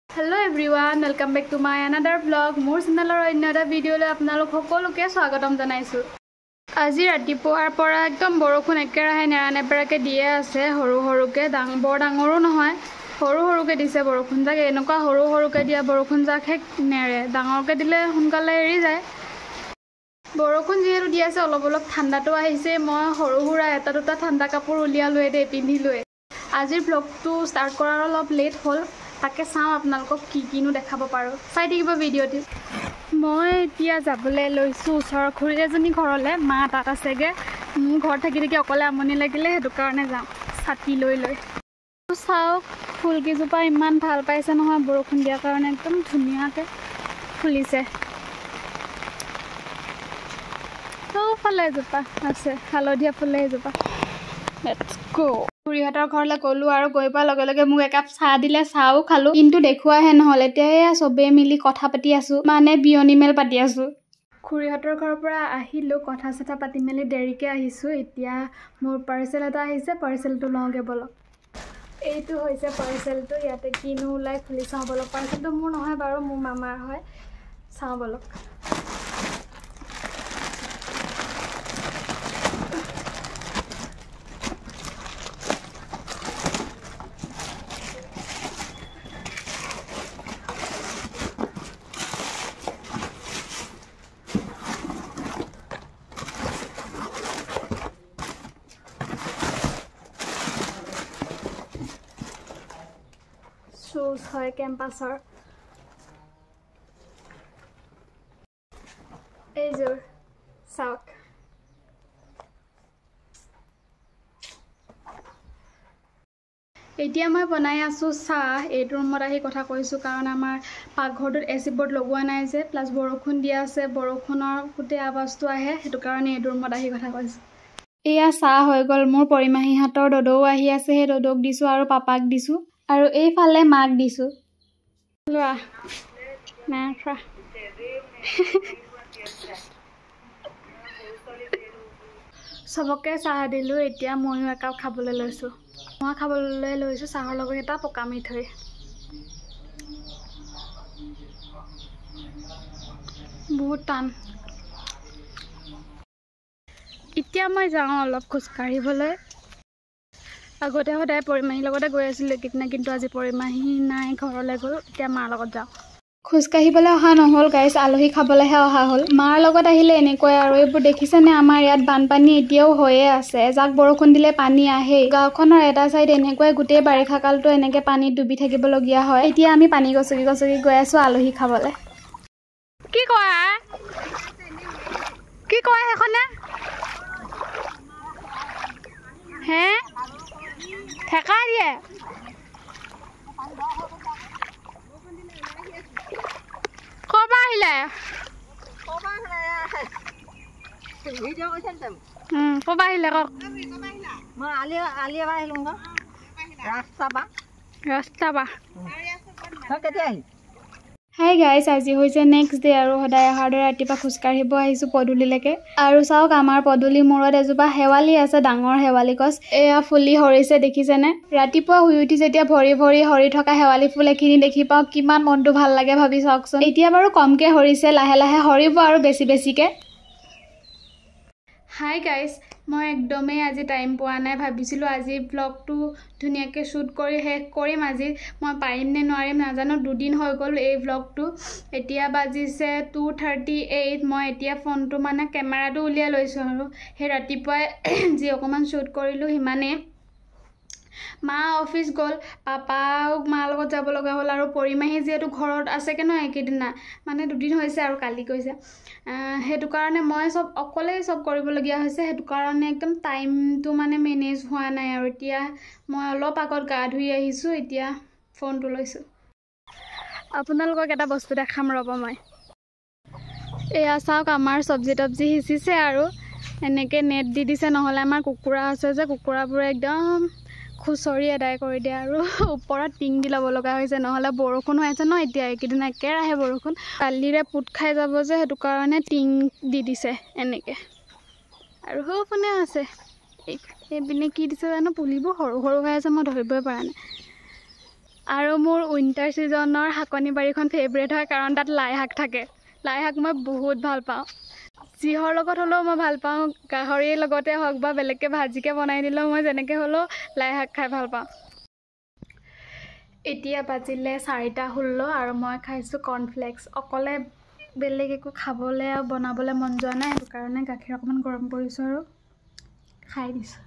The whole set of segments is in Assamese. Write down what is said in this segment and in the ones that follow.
Hello everyone, welcome back to my another vlog. More channel another video le apnalok hokoloke swagatam janaisu. Aji ratipuar pora ekdom borokhun ekerahe nerane perake diye ase horu horuke bor dangoru nohoy horu horuke dise borokhun jage enoka horu horuke dia borokhun jakhe nere dangorke dile hunkale eri jay. বৰষুণ যেহেতু দি আছে অলপ অলপ ঠাণ্ডাটো আহিছে মই সৰু হুৰা এটা দুটা ঠাণ্ডা কাপোৰ উলিয়ালৈ দে পিন্ধিলৈ আজিৰ ব্লগটো ষ্টাৰ্ট কৰাৰ অলপ লেট হ'ল তাকে চাওঁ আপোনালোকক কি কিনো দেখাব পাৰো চাই থাকিব ভিডিঅ'টি মই এতিয়া যাবলৈ লৈছো ওচৰৰ খুৰী এজনী ঘৰলৈ মা তাত আছেগে মোৰ ঘৰ থাকি থাকি অকলে আমনি লাগিলে হেতু কাৰণে যাওঁ ছাতি লৈ চাওক ফুলকিজোপা ইমান ভাল পাইছে নহয় বৰষুণ দিয়াৰ কাৰণে একদম ধুনীয়াকৈ ফুলিছে ফালে জোপা আছে হালধীয়া ফুলে জোপা লেটস গো খুৰীহঁতৰ ঘৰলৈ গ'লো আৰু গৈ পোৱাৰ লগে লগে মোক একাপ চাহ দিলে চাহও খালো কিন্তু দেখুৱাহে নহ'ল এতিয়া চবে মিলি কথা পাতি আছো মানে বিয়নি মেল পাতি আছো খুৰীহঁতৰ ঘৰৰ পৰা আহিলো কথা চথা পাতি মেলি দেৰিকে আহিছো এতিয়া মোৰ পাৰ্সেল এটা আহিছে পাৰ্সেলটো লওঁগে বলক এইটো হৈছে পাৰ্সেলটো ইয়াতে কিনো ওলাই খুলি চাওঁ বলক পাৰ্সেলটো মোৰ নহয় বাৰু মোৰ মামাৰ হয় চাওঁ বলক shoes হয় ক্যাম্পাসৰ এইযোৰ চাওক এতিয়া মই বনাই আছো চাহ এইটো ৰুমত আহি কথা কৈছো কাৰণ আমাৰ পাকঘৰটোত এচি বোৰ্ড লগোৱা নাই যে প্লাস বৰষুণ দিয়া আছে বৰষুণৰ কুটে আৱাজটো আহে হেতু কাৰণে এইটো ৰুমত আহি কথা কৈছো এয়া চাহ হৈ গল মোৰ পৰিমাহী হাতৰ দদৌ আহি আছে হে দদৌক দিছো আৰু পাপাক দিছো আৰু এই ফালে মাক দিছো লোৱা না ফ্ৰা সবকে চাহ দিলো এতিয়া মইও একাপ খাবলৈ লৈছো মই খাবলৈ লৈছো চাহৰ লগত এটা পকা মিঠৈ বহুত টান এতিয়া মই যাওঁ অলপ খোজ কাঢ়িবলৈ আগতে সদায় পৰিমাহীৰ লগতে গৈ আছিলো কিন্তু আজি পৰিমাহী নাই ঘৰলৈ গ'ল এতিয়া মাৰ লগত যাওঁ খোজ কাঢ়িবলৈ অহা নহল গাইস আলহী খাবলৈহে অহা হ'ল মাৰ লগত আহিলে এনেকৈ আৰু এইবোৰ দেখিছেনে আমাৰ ইয়াত বানপানী এতিয়াও হৈয়ে আছে যাক বৰষুণ দিলে পানী আহে গাঁওখনৰ এটা সাইড এনেকৈ গোটেই বাৰিষা কালটো এনেকৈ পানীত ডুবি থাকিব লগিয়া হয় এতিয়া আমি পানী গছকি গৈ আছো আলহী খাবলৈ কি কয় হেখনে হে ঠেকা দিয়ে কবা আহিলে ভিডিও কৈছেন তুমি কবা আহিলে কক মই আলিয়া আহিলো ৰাস্তা বা কেতিয়া আহিল হাই গাইস আজি হৈছে নেক্সট ডে আৰু সদায় আহাৰ দৰে ৰাতিপুৱা খোজ কাঢ়িব আহিছো পদুলিলৈকে আৰু চাওক আমাৰ পদুলি মূৰত এজোপা হেৱালি আছে ডাঙৰ হেৱালি গছ এয়া ফুলি হৰিছে দেখিছেনে ৰাতিপুৱা শুই উঠি যেতিয়া ভৰি ভৰি হৰি থকা হেৱালি ফুল এখিনি দেখি পাও কিমান মনটো ভাল লাগে ভাবি চাওকচোন এতিয়া বাৰু কমকে হৰিছে লাহে লাহে হৰিব আৰু বেছিকে হাই গাইস মই একদমেই আজি টাইম পোৱা নাই ভাবিছিলো আজি ব্লগটো ধুনীয়াকৈ শ্বুট কৰি শেষ কৰিম আজি মই পাৰিম নে নোৱাৰিম নাজানো দুদিন হৈ গ'ল এই ব্লগটো এতিয়া বাজিছে 2:38 মই এতিয়া ফোনটো মানে কেমেৰাটো উলিয়াই লৈছো আৰু হে ৰাতিপুৱাই যি অকমান শ্বুট কৰিলো হিমানে মা অফিস গ'ল পাপাও মা লগত যাব লগা হ'ল আৰু পৰিমাহী যেহেতু ঘৰত আছে কেন একেদিনা মানে দুদিন হৈছে আৰু কালি কৈছে হেতু কাৰণে মই সব অকলে সব কৰিব লগিয়া হৈছে হেতু কাৰণে একদম টাইমটো মানে মেনেজ হোৱা নাই আৰু এতিয়া মই অলপ আগত গা ধুই আহিছো এতিয়া ফোনটো লৈছো আপোনালোকক এটা বস্তু দেখাম ৰব মই এয়া চাওক আমাৰ সবজি তবজি হিচিছে আৰু এনেকে নেট দি দিছে নহলে আমাৰ কুকুৰা আছে যে কুকুৰাবোৰ একদম খুচৰি আদায় কৰি দিয়ে আৰু ওপৰত টিং দি ল'ব লগা হৈছে নহলে বৰষুণ হৈ আছে ন এতিয়া একেদিন একেৰাহে বৰষুণ কালিৰে পুট খাই যাব যে হেতু কাৰণে টিং দি দিছে এনেকে আৰু হোপনে আছে এই পিনে কি দিছে জানো পুলিবোৰ সৰু সৰু হৈ আছে মই ধৰিবই পৰা নাই আৰু মোৰ উইণ্টাৰ ছিজনৰ শাকনি বাৰীখন ফেভৰেট হয় কাৰণ তাত লাই শাক থাকে। লাই শাক মই বহুত ভাল পাওঁ। যিহৰ লগত হ'লেও মই ভাল পাওঁ, গাহৰিৰ লগতে হওক বা বেলেগকৈ ভাজিকৈ বনাই দিলেও মই যেনেকৈ হ'লেও লাই শাক খাই ভাল পাওঁ। এতিয়া বাজিলে 4:16 আৰু মই খাইছোঁ কৰ্ণফ্লেক্স। অকলে বেলেগ একো খাবলৈ আৰু বনাবলৈ মন যোৱা নাই, সেইটো কাৰণে গাখীৰ অকণমান গৰম কৰিছোঁ আৰু খাই দিছোঁ।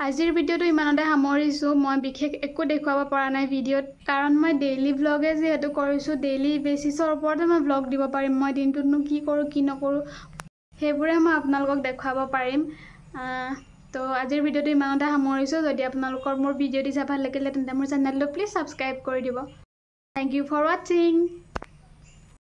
আজিৰ ভিডিঅ'টো ইমানতে সামৰিছোঁ। মই বিশেষ একো দেখুৱাব পৰা নাই ভিডিঅ'ত, কাৰণ মই ডেইলি ভ্লগে যিহেতু কৰিছোঁ, ডেইলি বেচিছৰ ওপৰতে মই ভ্লগ দিব পাৰিম। মই দিনটোতনো কি কৰোঁ কি নকৰোঁ সেইবোৰে মই আপোনালোকক দেখুৱাব পাৰিম। তো আজিৰ ভিডিঅ'টো ইমানতে সামৰিছোঁ। যদি আপোনালোকৰ মোৰ ভিডিঅ'টো চাই ভাল লাগিলে তেন্তে মোৰ চেনেলটো প্লিজ ছাবস্ক্ৰাইব কৰি দিব। থেংক ইউ ফৰ ৱাচিং।